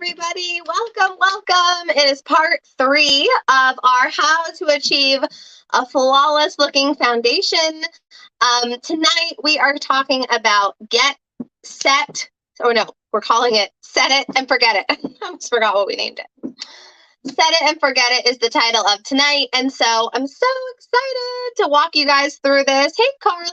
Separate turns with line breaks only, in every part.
everybody. Welcome, welcome. It is part 3 of our How to Achieve a Flawless Looking Foundation. Tonight we are talking about we're calling it Set It and Forget It. I almost forgot what we named it. Set It and Forget It is the title of tonight. And so I'm so excited to walk you guys through this. Hey, Carla.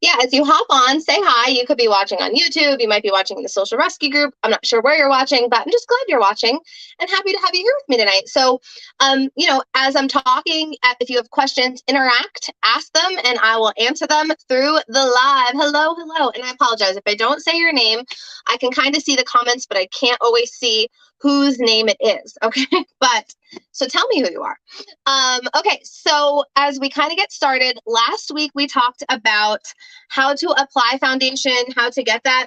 Yeah, as you hop on, say hi. You could be watching on YouTube. You might be watching the Social Rescue Group. I'm not sure where you're watching, but I'm just glad you're watching and happy to have you here with me tonight. So, as I'm talking, if you have questions, interact, ask them, and I will answer them through the live. Hello, hello. And I apologize if I don't say your name. I can kind of see the comments, but I can't always see whose name it is, okay? But so tell me who you are. Okay, so as we kind of get started, last week we talked about how to apply foundation, how to get that,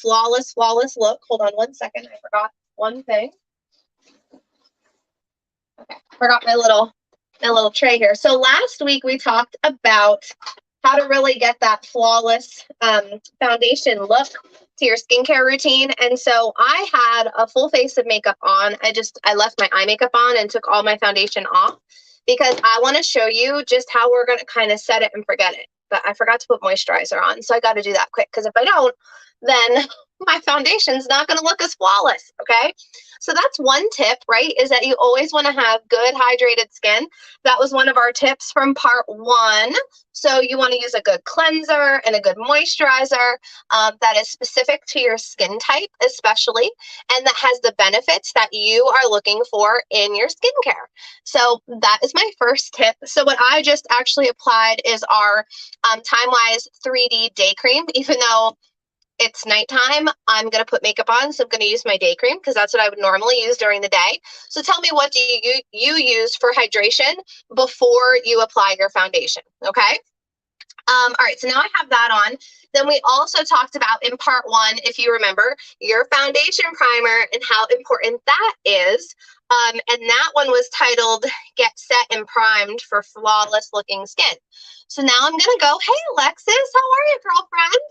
flawless look. Hold on one second, I forgot one thing. Okay, forgot my little tray here. So last week we talked about how to really get that flawless foundation look to your skincare routine. And so I had a full face of makeup on. I left my eye makeup on and took all my foundation off because I want to show you just how we're going to kind of set it and forget it. But I forgot to put moisturizer on, so I got to do that quick because if I don't, then my foundation's not going to look as flawless, okay? So that's one tip, right, is that you always want to have good hydrated skin. That was one of our tips from part 1. So you want to use a good cleanser and a good moisturizer that is specific to your skin type especially, and that has the benefits that you are looking for in your skincare. So that is my first tip. So what I just actually applied is our Time-Wise 3D Day Cream. Even though it's nighttime, I'm going to put makeup on, so I'm going to use my day cream because that's what I would normally use during the day. So tell me, what do you use for hydration before you apply your foundation, okay? All right, so now I have that on. Then we also talked about in part 1, if you remember, your foundation primer and how important that is. And that one was titled Get Set and Primed for Flawless Looking Skin. So now I'm going to go, hey, Alexis, how are you, girlfriend?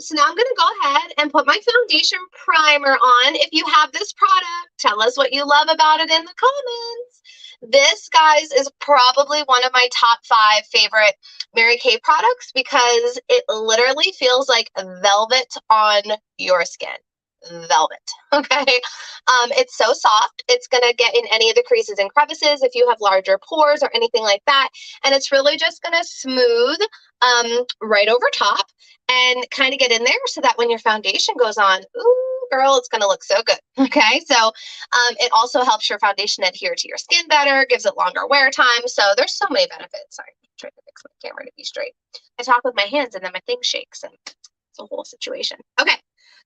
So now I'm going to go ahead and put my foundation primer on. If you have this product, tell us what you love about it in the comments. This, guys, is probably one of my top 5 favorite Mary Kay products because it literally feels like velvet on your skin. Velvet, okay? It's so soft. It's going to get in any of the creases and crevices if you have larger pores or anything like that. And it's really just going to smooth right over top and kind of get in there so that when your foundation goes on, ooh, girl, it's going to look so good, okay? So it also helps your foundation adhere to your skin better, gives it longer wear time. So there's so many benefits. Sorry, I'm trying to fix my camera to be straight. I talk with my hands and then my thing shakes and it's a whole situation. Okay.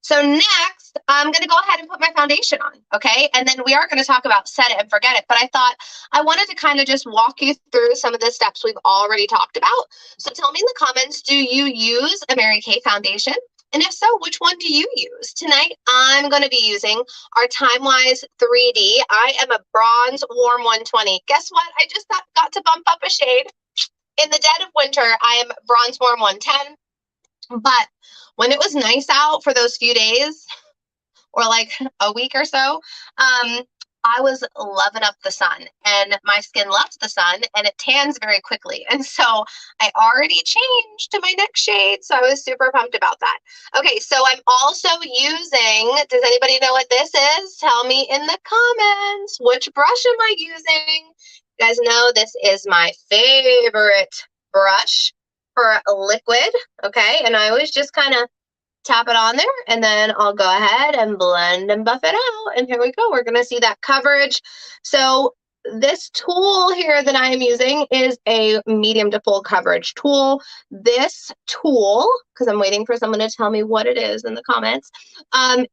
So next, I'm going to go ahead and put my foundation on, okay? And then we are going to talk about set it and forget it. But I thought I wanted to kind of just walk you through some of the steps we've already talked about. So tell me in the comments, do you use a Mary Kay foundation? And if so, which one do you use? Tonight, I'm going to be using our Time-Wise 3D. I am a bronze warm 120. Guess what? I just got to bump up a shade. In the dead of winter, I am bronze warm 110. But when it was nice out for those few days or like a week or so, I was loving up the sun and my skin loves the sun and it tans very quickly. And so I already changed to my next shade. So I was super pumped about that. Okay, so I'm also using, does anybody know what this is? Tell me in the comments. Which brush am I using? You guys know this is my favorite brush for a liquid, okay? And I always just kind of tap it on there and then I'll go ahead and blend and buff it out. And here we go. We're going to see that coverage. So this tool here that I am using is a medium to full coverage tool. This tool, because I'm waiting for someone to tell me what it is in the comments,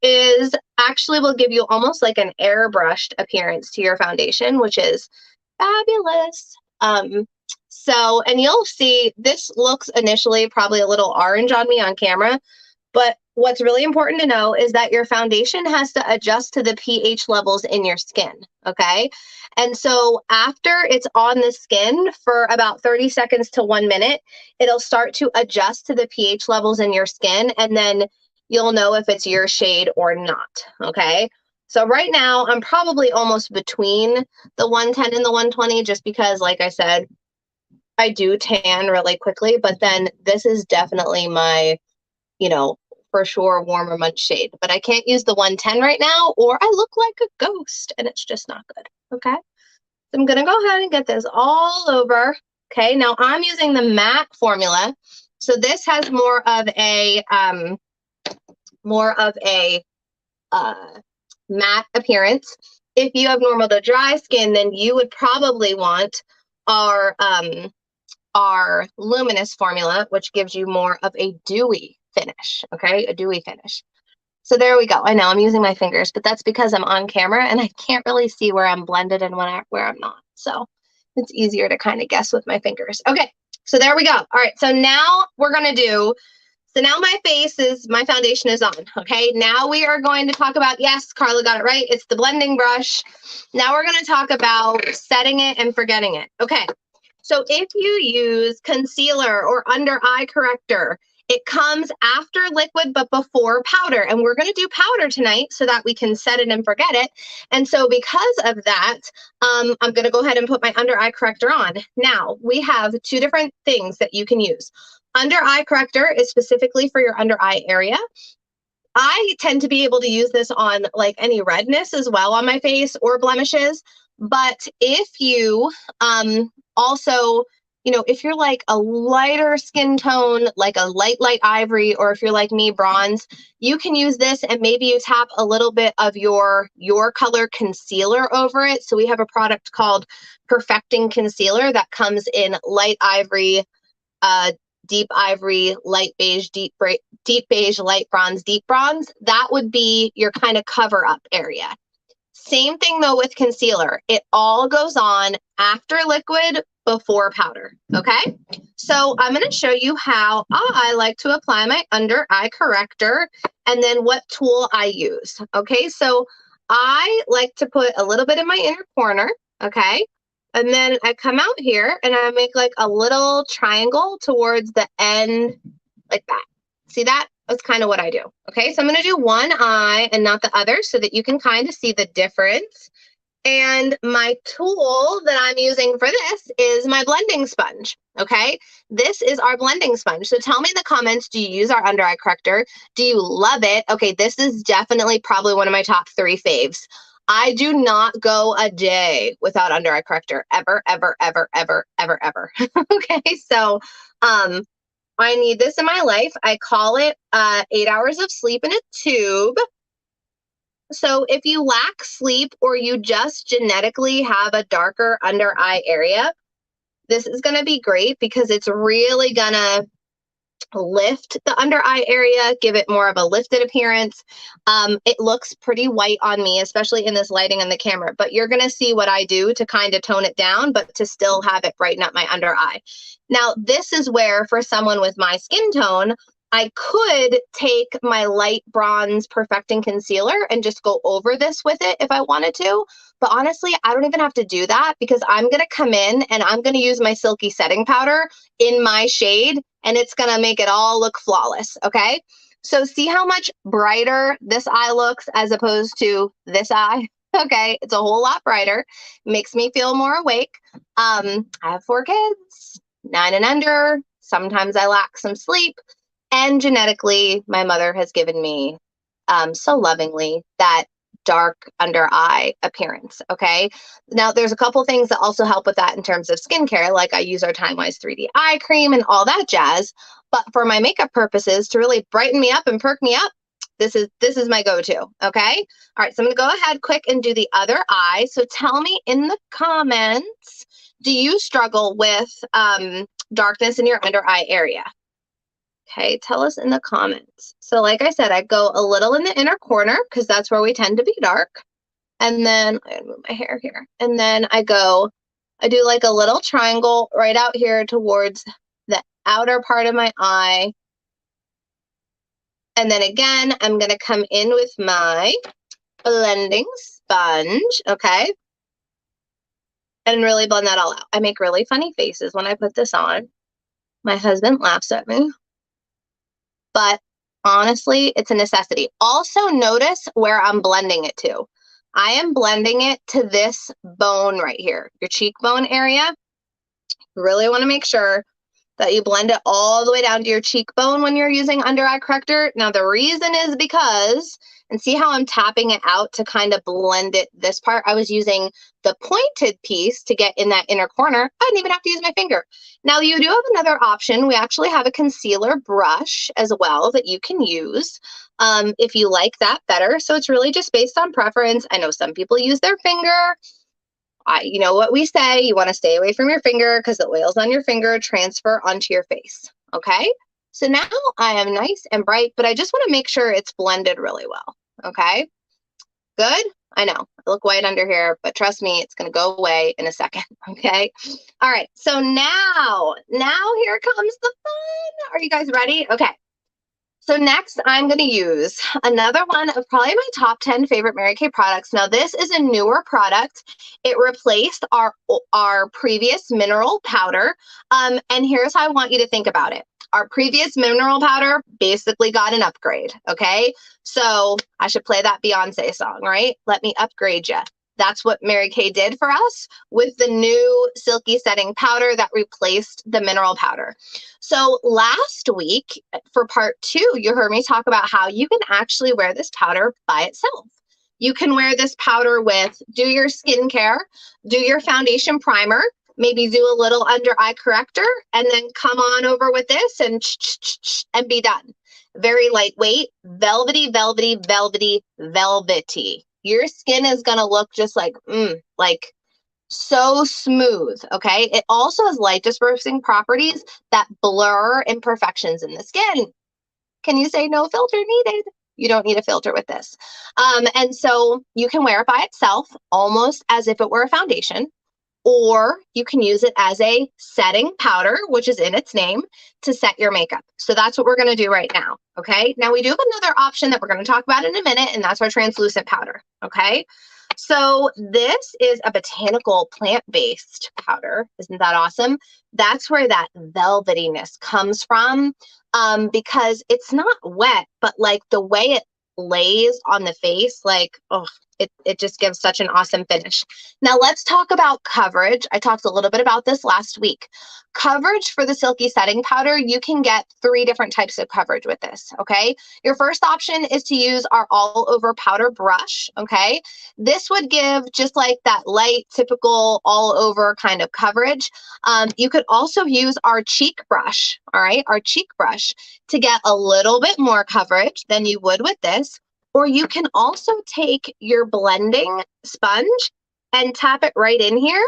is actually will give you almost like an airbrushed appearance to your foundation, which is fabulous. So, and you'll see this looks initially probably a little orange on me on camera, but what's really important to know is that your foundation has to adjust to the pH levels in your skin, okay? And so after it's on the skin for about 30 seconds to 1 minute, it'll start to adjust to the pH levels in your skin, and then you'll know if it's your shade or not, okay? So right now I'm probably almost between the 110 and the 120, just because, like I said, I do tan really quickly, but then this is definitely my, you know, for sure warmer month shade. But I can't use the 110 right now, or I look like a ghost and it's just not good. Okay. So I'm going to go ahead and get this all over. Okay. Now I'm using the matte formula. So this has more of a matte appearance. If you have normal to dry skin, then you would probably want our luminous formula, which gives you more of a dewy finish. Okay, a dewy finish. So there we go. I know I'm using my fingers, but that's because I'm on camera and I can't really see where I'm blended and where I'm not. So it's easier to kind of guess with my fingers. Okay, so there we go. All right, so now we're gonna do, so now my foundation is on, okay? Now we are going to talk about, yes, Carla got it right, it's the blending brush. Now we're gonna talk about setting it and forgetting it. Okay, so if you use concealer or under eye corrector, it comes after liquid but before powder. And we're going to do powder tonight so that we can set it and forget it. And so because of that, I'm going to go ahead and put my under eye corrector on. Now, we have two different things that you can use. Under eye corrector is specifically for your under eye area. I tend to be able to use this on like any redness as well on my face or blemishes. But if you also, you know, if you're like a lighter skin tone, like a light ivory, or if you're like me, bronze, you can use this and maybe you tap a little bit of your color concealer over it. So we have a product called Perfecting Concealer that comes in light ivory, deep ivory, light beige, deep beige, light bronze, deep bronze. That would be your kind of cover up area. Same thing though with concealer. It all goes on after liquid, before powder. Okay. So I'm going to show you how I like to apply my under eye corrector and then what tool I use. Okay. So I like to put a little bit in my inner corner. Okay. And then I come out here and I make like a little triangle towards the end like that. See that? That's kind of what I do. Okay, so I'm going to do one eye and not the other so that you can kind of see the difference. And my tool that I'm using for this is my blending sponge. Okay, this is our blending sponge. So tell me in the comments, do you use our under eye corrector? Do you love it? Okay, this is definitely probably one of my top 3 faves. I do not go a day without under eye corrector, ever, ever, ever, ever, ever, ever. Okay, so I need this in my life. I call it 8 hours of sleep in a tube. So if you lack sleep or you just genetically have a darker under eye area, this is going to be great because it's really going to lift the under eye area, give it more of a lifted appearance. It looks pretty white on me, especially in this lighting on the camera, but you're going to see what I do to kind of tone it down, but to still have it brighten up my under eye. Now, this is where for someone with my skin tone, I could take my light bronze Perfecting Concealer and just go over this with it if I wanted to. But honestly, I don't even have to do that because I'm going to come in and I'm going to use my Silky setting powder in my shade and it's going to make it all look flawless. Okay. So see how much brighter this eye looks as opposed to this eye. Okay. It's a whole lot brighter. Makes me feel more awake. I have 4 kids, 9 and under. Sometimes I lack some sleep. And genetically, my mother has given me so lovingly that dark under eye appearance. Okay. Now there's a couple things that also help with that in terms of skincare, like I use our Time-Wise 3D eye cream and all that jazz. But for my makeup purposes, to really brighten me up and perk me up, this is my go-to. Okay. All right. So I'm going to go ahead quick and do the other eye. So tell me in the comments, do you struggle with darkness in your under eye area? Okay, tell us in the comments. So like I said, I go a little in the inner corner because that's where we tend to be dark. And then I'm gonna move my hair here. And then I do like a little triangle right out here towards the outer part of my eye. And then again, I'm gonna come in with my blending sponge, okay? And really blend that all out. I make really funny faces when I put this on. My husband laughs at me. But honestly, it's a necessity. Also notice where I'm blending it to. I am blending it to this bone right here, your cheekbone area. You really want to make sure that you blend it all the way down to your cheekbone when you're using under eye corrector. Now, the reason is because, and see how I'm tapping it out to kind of blend it this part? I was using the pointed piece to get in that inner corner. I didn't even have to use my finger. Now, you do have another option. We actually have a concealer brush as well that you can use if you like that better. So it's really just based on preference. I know some people use their finger. You know what we say, you want to stay away from your finger because the oils on your finger transfer onto your face, okay? So now I am nice and bright, but I just want to make sure it's blended really well, okay? Good? I know, I look white under here, but trust me, it's going to go away in a second, okay? All right, so now here comes the fun. Are you guys ready? Okay. So next, I'm going to use another one of probably my top 10 favorite Mary Kay products. Now, this is a newer product. It replaced our previous mineral powder. And here's how I want you to think about it. Our previous mineral powder basically got an upgrade, okay? So I should play that Beyonce song, right? Let me upgrade you. That's what Mary Kay did for us with the new Silky setting powder that replaced the mineral powder. So last week for part 2, you heard me talk about how you can actually wear this powder by itself. You can wear this powder with, do your skincare, do your foundation primer, maybe do a little under eye corrector, and then come on over with this and be done. Very lightweight, velvety, velvety, velvety, velvety. Your skin is going to look just like so smooth, okay? It also has light dispersing properties that blur imperfections in the skin. Can you say no filter needed? You don't need a filter with this. And so you can wear it by itself, almost as if it were a foundation, or you can use it as a setting powder, which is in its name, to set your makeup. So that's what we're going to do right now, okay? Now we do have another option that we're going to talk about in a minute, and that's our translucent powder, okay? So this is a botanical plant-based powder. Isn't that awesome? That's where that velvetiness comes from, because it's not wet, but like the way it lays on the face, like, oh, it just gives such an awesome finish. Now let's talk about coverage. I talked a little bit about this last week. Coverage for the Silky setting powder, you can get 3 different types of coverage with this, okay? Your first option is to use our all over powder brush, okay? This would give just like that light, typical all over kind of coverage. You could also use our cheek brush, all right? Our cheek brush to get a little bit more coverage than you would with this. Or you can also take your blending sponge and tap it right in here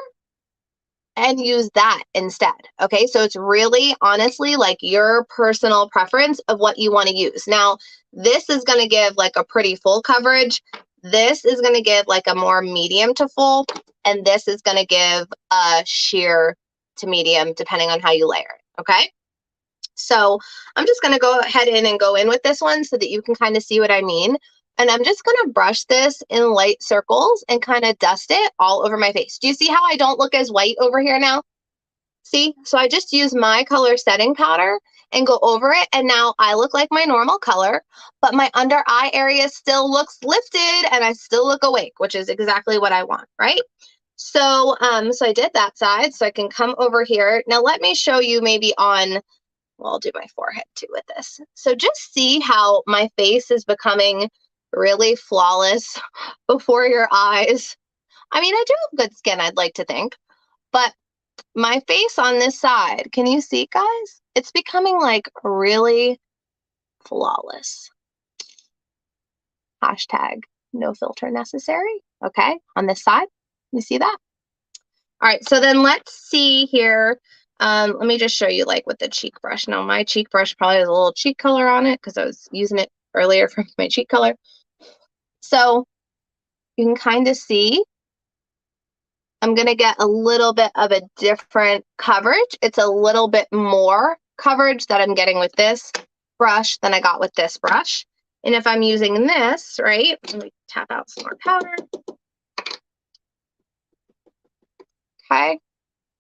and use that instead, okay? So it's really, honestly, like your personal preference of what you want to use. Now, this is going to give like a pretty full coverage. This is going to give like a more medium to full, and this is going to give a sheer to medium, depending on how you layer it, okay? So I'm just going to go ahead and go in with this one so that you can kind of see what I mean. And I'm just going to brush this in light circles and kind of dust it all over my face. Do you see how I don't look as white over here now? See? So I just use my color setting powder and go over it. And now I look like my normal color, but my under eye area still looks lifted and I still look awake, which is exactly what I want, right? So, so I did that side, so I can come over here. Now let me show you maybe on, well, I'll do my forehead too with this. So just see how my face is becoming really flawless before your eyes. I mean, I do have good skin, I'd like to think, but my face on this side, can you see, guys? It's becoming like really flawless. Hashtag no filter necessary. Okay, on this side, you see that? All right, so then let's see here. Let me just show you like with the cheek brush. Now my cheek brush probably has a little cheek color on it because I was using it earlier for my cheek color. So you can kind of see I'm going to get a little bit of a different coverage. It's a little bit more coverage that I'm getting with this brush than I got with this brush. And if I'm using this, right, let me tap out some more powder. Okay,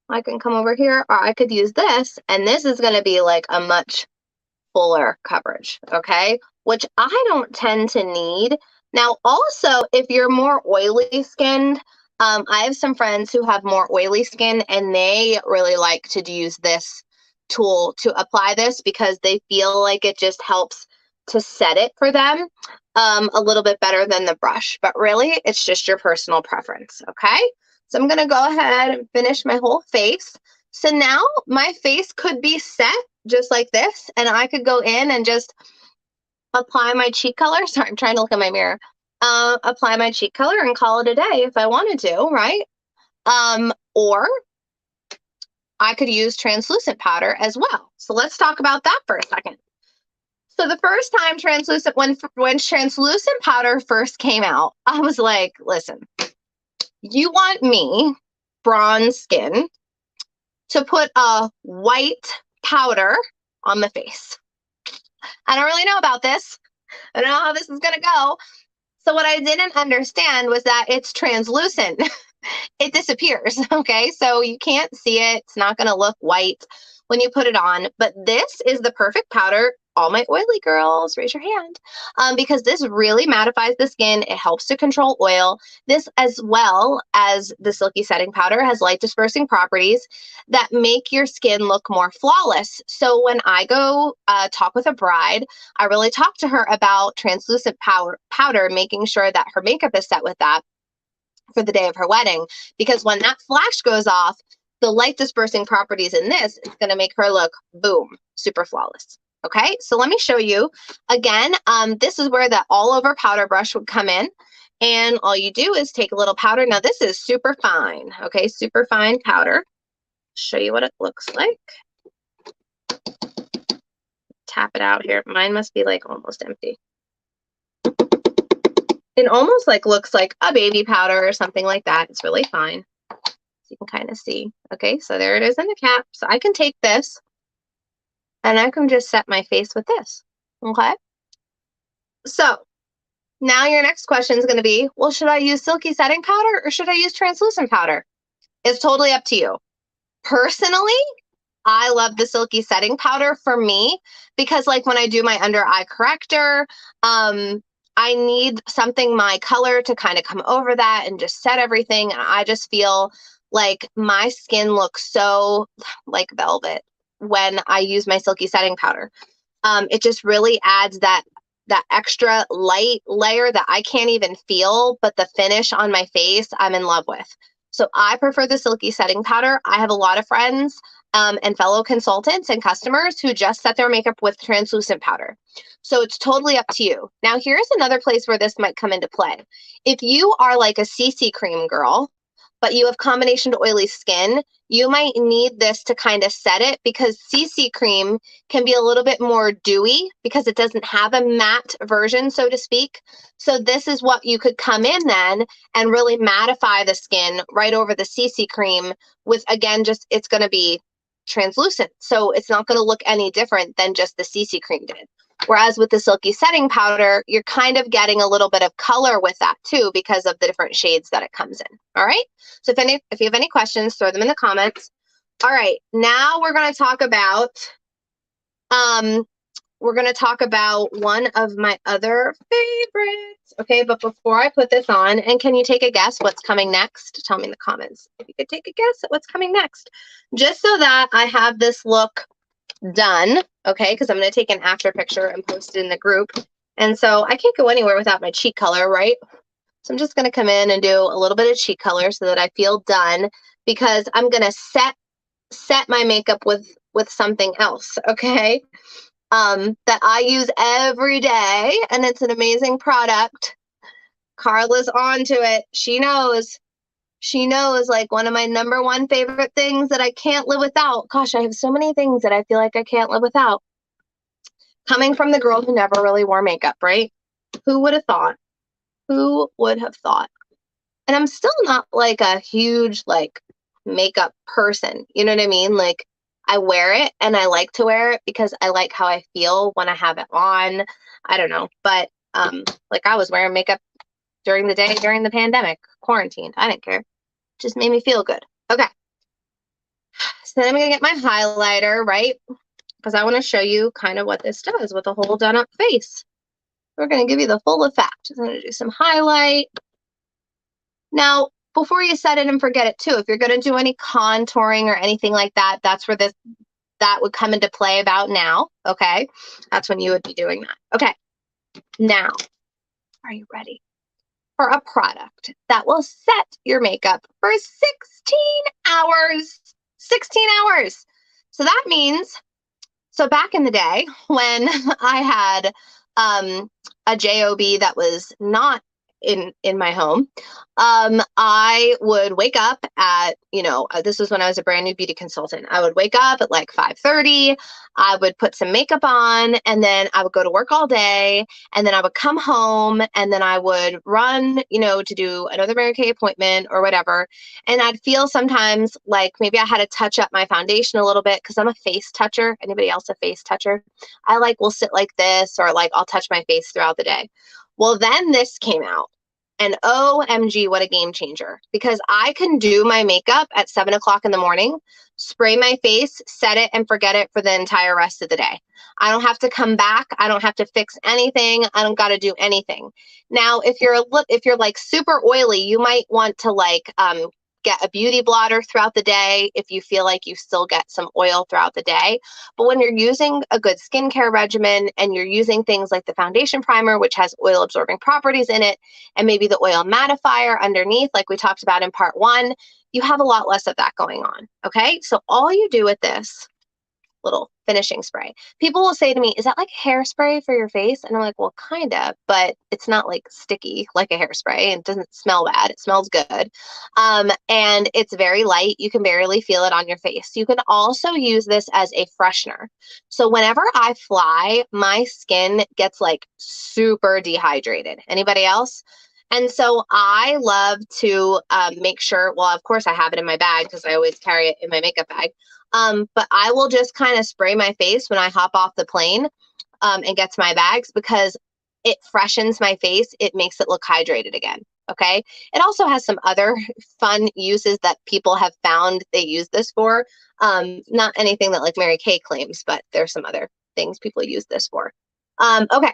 I can come over here, or I could use this, and this is going to be like a much fuller coverage, okay, which I don't tend to need Now, also, if you're more oily skinned, I have some friends who have more oily skin and they really like to use this tool to apply this because they feel like it just helps to set it for them a little bit better than the brush. But really, it's just your personal preference, okay? So I'm going to go ahead and finish my whole face. So now my face could be set just like this, and I could go in and just apply my cheek color. Sorry, I'm trying to look at my mirror. Apply my cheek color and call it a day if I wanted to, right? Or I could use translucent powder as well. So let's talk about that for a second. So the first time when translucent powder first came out, I was like, listen, you want me, bronze skin, to put a white powder on the face. I don't really know about this. I don't know how this is going to go. So what I didn't understand was that it's translucent. It disappears, okay? So you can't see it. It's not going to look white when you put it on. But this is the perfect powder. All my oily girls, raise your hand. Because this really mattifies the skin. It helps to control oil. This, as well as the Silky setting powder, has light dispersing properties that make your skin look more flawless. So when I go talk with a bride, I really talk to her about translucent powder, making sure that her makeup is set with that for the day of her wedding, because when that flash goes off, the light dispersing properties in this is going to make her look, boom, super flawless. Okay, so let me show you again. This is where the all over powder brush would come in, and all you do is take a little powder. Now this is super fine, okay, super fine powder. Show you what it looks like. Tap it out here. Mine must be like almost empty. It almost like looks like a baby powder or something like that. It's really fine. So you can kind of see. Okay, so there it is in the cap. So I can take this and I can just set my face with this. Okay. So now your next question is going to be, well, should I use Silky setting powder or should I use translucent powder? It's totally up to you. Personally, I love the Silky setting powder for me because like when I do my under eye corrector, I need something, my color, to kind of come over that and just set everything. And I just feel like my skin looks so like velvet when I use my Silky setting powder. It just really adds that extra light layer that I can't even feel, but the finish on my face, I'm in love with. So I prefer the Silky setting powder. I have a lot of friends and fellow consultants and customers who just set their makeup with translucent powder. So it's totally up to you. Now, here's another place where this might come into play. If you are like a CC cream girl, but you have combination to oily skin, you might need this to kind of set it because CC cream can be a little bit more dewy because it doesn't have a matte version, so to speak. So this is what you could come in then and really mattify the skin right over the CC cream with, again, just it's going to be translucent. So it's not going to look any different than just the CC cream did. Whereas with the Silky setting powder, you're kind of getting a little bit of color with that too because of the different shades that it comes in. All right. So if you have any questions, throw them in the comments. All right. Now we're going to talk about one of my other favorites. Okay. But before I put this on, and can you take a guess what's coming next? Tell me in the comments if you could take a guess at what's coming next, just so that I have this look done, okay, because I'm going to take an after picture and post it in the group. And so I can't go anywhere without my cheek color, right? So I'm just going to come in and do a little bit of cheek color so that I feel done, because I'm going to set my makeup with something else, okay, that I use every day, and it's an amazing product. Carla's onto it. She knows like one of my number one favorite things that I can't live without. Gosh, I have so many things that I feel like I can't live without. Coming from the girl who never really wore makeup, right? Who would have thought? Who would have thought? And I'm still not like a huge like makeup person. You know what I mean? Like I wear it and I like to wear it because I like how I feel when I have it on. I don't know. But like I was wearing makeup during the day, during the pandemic, quarantined. I didn't care. Just made me feel good. Okay. So then I'm going to get my highlighter, right? Because I want to show you kind of what this does with a whole done up face. We're going to give you the full effect. I'm going to do some highlight. Now, before you set it and forget it too, if you're going to do any contouring or anything like that, that's where that would come into play about now, okay? That's when you would be doing that. Okay, now, are you ready for a product that will set your makeup for 16 hours? 16 hours. So that means, so back in the day when I had a JOB that was not in my home, I would wake up at, this was when I was a brand new beauty consultant. I would wake up at like 5:30. I would put some makeup on, and then I would go to work all day, and then I would come home, and then I would run, to do another Mary Kay appointment or whatever. And I'd feel sometimes like maybe I had to touch up my foundation a little bit because I'm a face toucher. Anybody else a face toucher? I will sit like this, or I'll touch my face throughout the day. Well, then this came out, and OMG, what a game changer, because I can do my makeup at 7 o'clock in the morning, spray my face, set it and forget it for the entire rest of the day. I don't have to come back. I don't have to fix anything. I don't got to do anything. Now, if you're like super oily, you might want to get a beauty blotter throughout the day if you feel like you still get some oil throughout the day. But when you're using a good skincare regimen and you're using things like the foundation primer, which has oil absorbing properties in it, and maybe the oil mattifier underneath, like we talked about in part 1, you have a lot less of that going on. Okay, so all you do with this little finishing spray, people will say to me, is that like hairspray for your face? And I'm like, well, kind of, but it's not like sticky like a hairspray, and it doesn't smell bad. It smells good. And it's very light. You can barely feel it on your face. You can also use this as a freshener. So whenever I fly, my skin gets like super dehydrated. Anybody else? And so I love to make sure, well, of course I have it in my bag because I always carry it in my makeup bag. But I will just kind of spray my face when I hop off the plane and get to my bags, because it freshens my face. It makes it look hydrated again. Okay. It also has some other fun uses that people have found they use this for. Not anything that like Mary Kay claims, but there's some other things people use this for. Okay.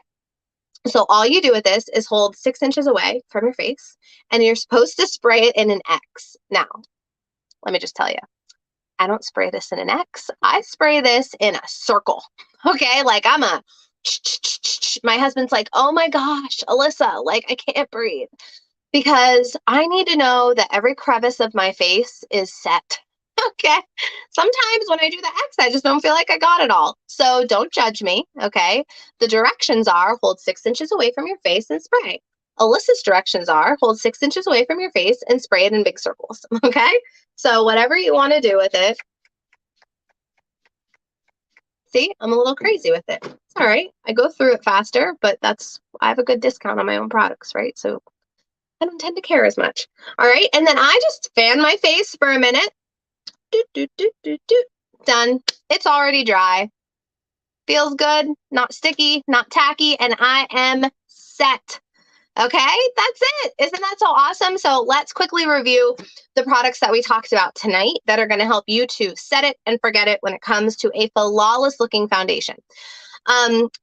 So all you do with this is hold 6 inches away from your face, and you're supposed to spray it in an X. Now, let me just tell you, I don't spray this in an X. I spray this in a circle. Okay, like my husband's like, oh my gosh, Alyssa, like I can't breathe, because I need to know that every crevice of my face is set. Okay. Sometimes when I do the X, I just don't feel like I got it all. So don't judge me. Okay. The directions are hold 6 inches away from your face and spray. Alyssa's directions are hold 6 inches away from your face and spray it in big circles. Okay. So whatever you want to do with it. See, I'm a little crazy with it. It's all right. I go through it faster, but I have a good discount on my own products, right? So I don't tend to care as much. All right. And then I just fan my face for a minute. Done. It's already dry. Feels good, not sticky, not tacky, and I am set. Okay, that's it. Isn't that so awesome? So let's quickly review the products that we talked about tonight that are going to help you to set it and forget it when it comes to a flawless looking foundation.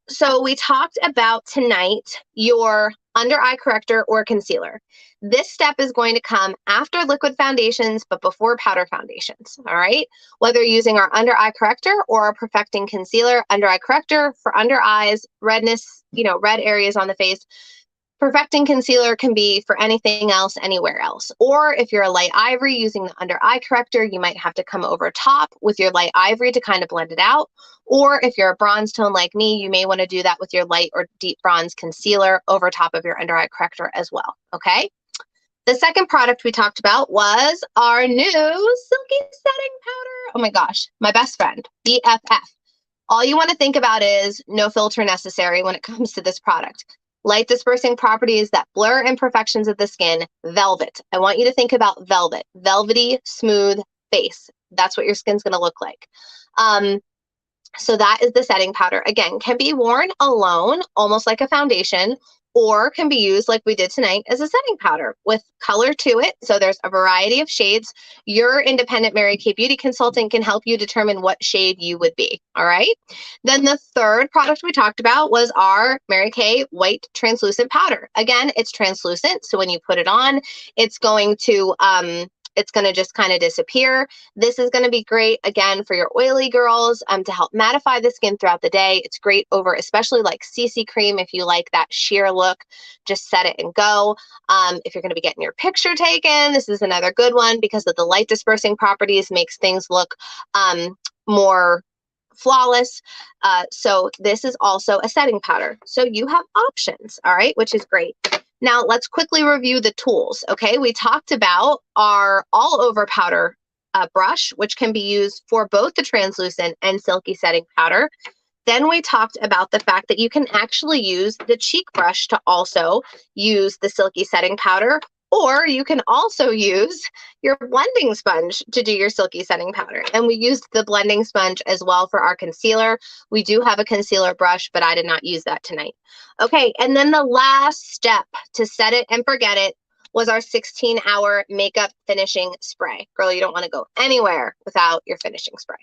So we talked about tonight your under eye corrector or concealer. This step is going to come after liquid foundations, but before powder foundations. All right. Whether using our under eye corrector or our perfecting concealer, under eye corrector for under eyes, redness, red areas on the face. Perfecting concealer can be for anything else, anywhere else. Or if you're a light ivory using the under eye corrector, you might have to come over top with your light ivory to kind of blend it out. Or if you're a bronze tone like me, you may want to do that with your light or deep bronze concealer over top of your under eye corrector as well. Okay. The second product we talked about was our new Silky setting powder. Oh my gosh, my best friend, BFF. All you want to think about is no filter necessary when it comes to this product. Light dispersing properties that blur imperfections of the skin, velvet. I want you to think about velvet, velvety, smooth face. That's what your skin's going to look like. So that is the setting powder. Again, can be worn alone, almost like a foundation, or can be used like we did tonight as a setting powder with color to it. So there's a variety of shades. Your independent Mary Kay beauty consultant can help you determine what shade you would be. All right. Then the third product we talked about was our Mary Kay white translucent powder. Again, it's translucent. So when you put it on, it's going to just kind of disappear. This is going to be great, again, for your oily girls to help mattify the skin throughout the day. It's great over especially like CC cream if you like that sheer look. Just set it and go. If you're going to be getting your picture taken, this is another good one because of the light dispersing properties, makes things look more flawless. So this is also a setting powder. So you have options, all right, which is great. Now let's quickly review the tools, okay? We talked about our all over powder brush, which can be used for both the translucent and silky setting powder. Then we talked about the fact that you can actually use the cheek brush to also use the silky setting powder, or you can also use your blending sponge to do your silky setting powder. And we used the blending sponge as well for our concealer. We do have a concealer brush, but I did not use that tonight. Okay, and then the last step to set it and forget it was our 16-hour makeup finishing spray. Girl, you don't want to go anywhere without your finishing spray.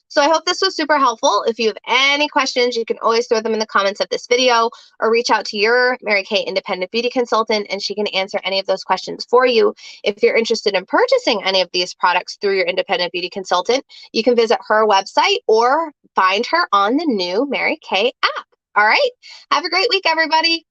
So I hope this was super helpful. If you have any questions, you can always throw them in the comments of this video or reach out to your Mary Kay independent beauty consultant and she can answer any of those questions for you. If you're interested in purchasing any of these products through your independent beauty consultant, you can visit her website or find her on the new Mary Kay app. All right. Have a great week, everybody.